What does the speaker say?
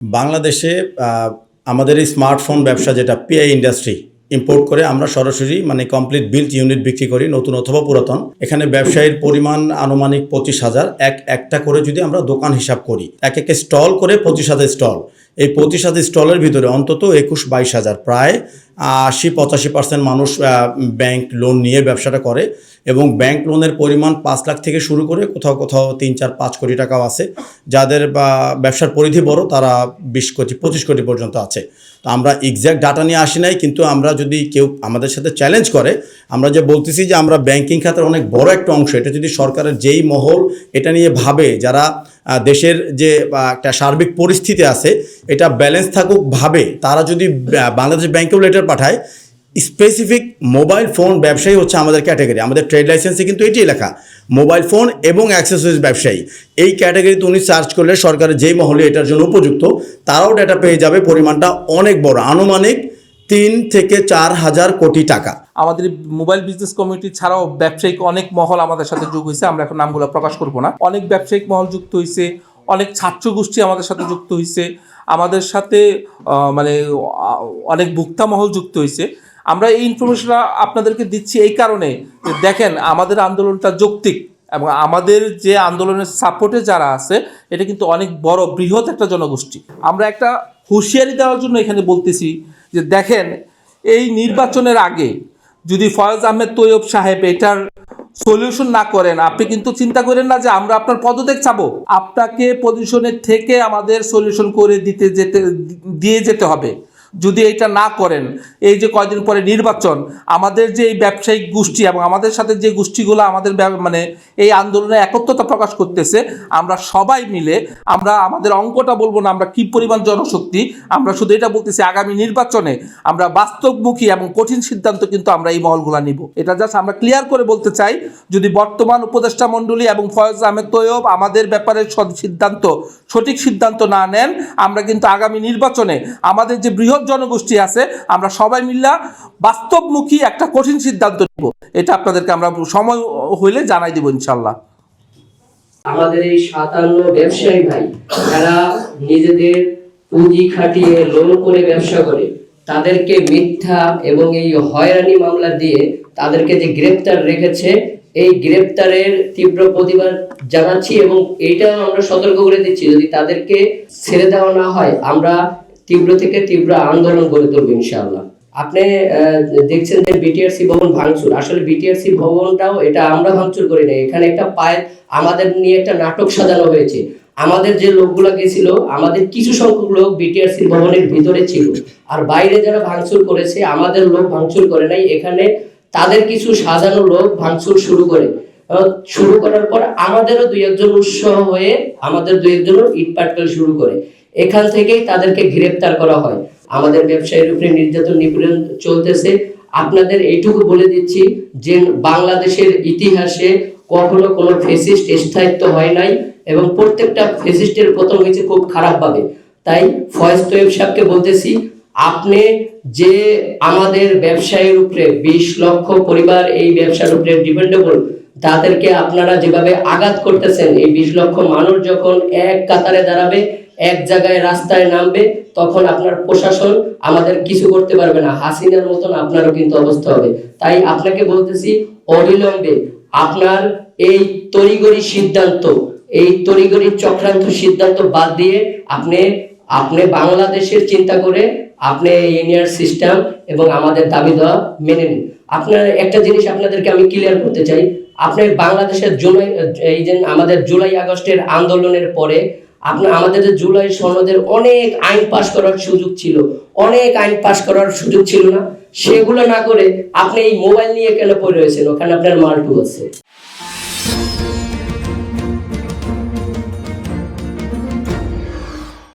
বাংলাদেশে আমাদের এই স্মার্টফোন ব্যবসা যেটা পিআই ইন্ডাস্ট্রি ইম্পোর্ট করে আমরা সরাসরি কমপ্লিট বিল্ট ইউনিট বিক্রি করি, নতুন অথবা পুরাতন। এখানে ব্যবসায়ীর পরিমাণ আনুমানিক 25,000। একটা করে যদি আমরা দোকান হিসাব করি, এক স্টল করে 25,000 স্টল। এই 25,000 স্টলের ভিতরে অন্তত 21-22,000, প্রায় 80-85% মানুষ ব্যাংক লোন নিয়ে ব্যবসাটা করে, এবং ব্যাংক লোনের পরিমাণ 5 লাখ থেকে শুরু করে কোথাও কোথাও 3-4-5 কোটি টাকাও আছে। যাদের ব্যবসার পরিধি বড় তারা 20 কোটি 25 কোটি পর্যন্ত আছে। তো আমরা এক্স্যাক্ট ডাটা নিয়ে আসি নাই, কিন্তু আমরা যদি কেউ আমাদের সাথে চ্যালেঞ্জ করে, আমরা যে বলতেছি যে আমরা ব্যাংকিং খাতের অনেক বড় একটা অংশ, এটা যদি সরকারের যেই মহল এটা নিয়ে ভাবে, যারা দেশের যে একটা সার্বিক পরিস্থিতি আছে এটা ব্যালেন্স থাকুক ভাবে, তারা যদি বাংলাদেশ ব্যাংকেও লেটার পাঠায়, স্পেসিফিক মোবাইল ফোন ব্যবসায়ী হচ্ছে আমাদের ক্যাটাগরি। আমাদের ট্রেড লাইসেন্সে কিন্তু এটাই লেখা, মোবাইল ফোন এবং অ্যাক্সেসরিজ ব্যবসায়ী। এই ক্যাটাগরিতে উনি সার্চ করলে সরকারের যেই মহলে এটার জন্য উপযুক্ত তারাও ডেটা পেয়ে যাবে। পরিমাণটা অনেক বড়, আনুমানিক 3 থেকে 4 হাজার কোটি টাকা। আমাদের মোবাইল বিজনেস কমিউনিটি ছাড়াও ব্যবসায়িক অনেক মহল আমাদের সাথে যোগ হয়েছে। আমরা এখন নামগুলো প্রকাশ করব না। অনেক ব্যবসায়িক মহল যুক্ত হয়েছে, অনেক ছাত্র গোষ্ঠী আমাদের সাথে যুক্ত হয়েছে, আমাদের সাথে অনেক ভোক্তা মহল যুক্ত হয়েছে। আমরা এই ইনফরমেশনটা আপনাদেরকে দিচ্ছি এই কারণে যে দেখেন আমাদের আন্দোলনটা যৌক্তিক, এবং আমাদের যে আন্দোলনের সাপোর্টে যারা আছে এটা কিন্তু অনেক বড় বৃহৎ একটা জনগোষ্ঠী। আমরা একটা হুঁশিয়ারি দেওয়ার জন্য এখানে বলতেছি যে দেখেন, এই নির্বাচনের আগে যদি ফয়েজ আহমেদ তৈয়ব সাহেব এটার সলিউশন না করেন, আপনি কিন্তু চিন্তা করেন না যে আমরা আপনার পদত্যাগ চাবো। আপনাকে পজিশনের থেকে আমাদের সলিউশন করে দিয়ে যেতে হবে। যদি এটা না করেন, এই যে কয়দিন পরে নির্বাচন, আমাদের যে এই ব্যবসায়িক গোষ্ঠী এবং আমাদের সাথে যে গোষ্ঠীগুলো আমাদের এই আন্দোলনে একত্রতা প্রকাশ করতেছে, আমরা সবাই মিলে আমরা আমাদের অঙ্কটা বলবো না আমরা কি পরিমাণ জনশক্তি, আমরা শুধু এটা বলতেছি আগামী নির্বাচনে আমরা বাস্তবমুখী এবং কঠিন সিদ্ধান্ত কিন্তু আমরা এই মহলগুলা নিব। এটা জাস্ট আমরা ক্লিয়ার করে বলতে চাই, যদি বর্তমান উপদেষ্টা মণ্ডলী এবং ফয়েজ আহমেদ তৈয়ব আমাদের ব্যাপারে সঠিক সিদ্ধান্ত না নেন, আমরা কিন্তু আগামী নির্বাচনে আমাদের যে বৃহৎ জনগোষ্ঠী আছে আমরা সবাই মিলে বাস্তবমুখী একটা কঠিন সিদ্ধান্ত নিব। এটা আপনাদেরকে আমরা সময় হইলে জানাই দিব ইনশাআল্লাহ। আমাদের এই 57 ব্যবসায়ী ভাই, যারা নিজেদের পুঁজি খাটিয়ে লোন করে ব্যবসা করে, তাদেরকে মিথ্যা এবং এই হয়রানি মামলা দিয়ে তাদেরকে যে গ্রেফতার রেখেছে, এই গ্রেফতারের তীব্র প্রতিবাদ জানাচ্ছি, এবং এইটাও আমরা সতর্ক করে দিচ্ছি যদি তাদেরকে ছেড়ে দেওয়া না হয় আমরা তীব্র থেকে তীব্র আন্দোলন গড়ে তুলব ইনশাআল্লাহ। আপনি দেখছেন যে বিটিআরসি ভবন ভাঙচুর, আসলে বিটিআরসি ভবনটাও এটা আমরা ভাঙচুর করি না। এখানে একটা আমাদের নিয়ে একটা নাটক সাজানো হয়েছে। আমাদের যে লোকগুলো গেছিল, আমাদের কিছু সংখ্যক লোক বিটিআরসি ভবনের ভিতরে ছিল, আর বাইরে যারা ভাঙচুর করেছে আমাদের লোক ভাঙচুর করে নাই। এখানে তাদের কিছু সাজানো লোক ভাঙচুর শুরু করার পর আমাদেরও 2-1 উৎসাহ হয়ে আমাদের 2-1 ইট পাটকেল শুরু করে, এখান থেকেই তাদেরকে গ্রেফতার করা হয়। আমাদের ব্যবসায়ীর উপরে নির্যাতন নিপীড়ন চলতেছে। আপনাদের এইটুকু বলে দিচ্ছি যে বাংলাদেশের ইতিহাসে কখনো কোনো ফ্যাসিস্ট স্থায়িত্ব হয় নাই, এবং প্রত্যেকটা ফ্যাসিস্টের পতন হয়েছে খুব খারাপ ভাবে। তাই ফয়েজ তৈয়ব সাহেবকে বলতেছি, আপনি যে আমাদের ব্যবসায়ীর উপরে 20 লক্ষ পরিবার এই ব্যবসার উপরে ডিপেন্ডেবল, তাদেরকে আপনারা যেভাবে আঘাত করতেছেন, এই 20 লক্ষ মানুষ যখন এক কাতারে দাঁড়াবে, এক জায়গায় রাস্তায় নামবে, তখন আপনার প্রশাসন আমাদের কিছু করতে পারবে না। হাসিনার মতন আপনারও কিন্তু অবস্থা হবে। তাই আপনাকে বলতেছি, অবিলম্বে আপনার এই তড়িঘড়ি সিদ্ধান্ত, এই তড়িঘড়ি চক্রান্ত সিদ্ধান্ত বাদ দিয়ে আপনি বাংলাদেশের চিন্তা করে আপনি ইউনিয়ন সিস্টেম এবং আমাদের দাবি দেওয়া মেনে নিন। আপনার একটা জিনিস আপনাদেরকে আমি ক্লিয়ার করতে চাই, আপনি বাংলাদেশের আমাদের জুলাই আগস্টের আন্দোলনের পরে আমাদের যে জুলাই সনদের অনেক আইন পাস করার সুযোগ ছিল, না, সেগুলো না করে আপনি এই মোবাইল নিয়ে কেন পড়ে রয়েছেন? ওখানে আপনার মালটু আছে।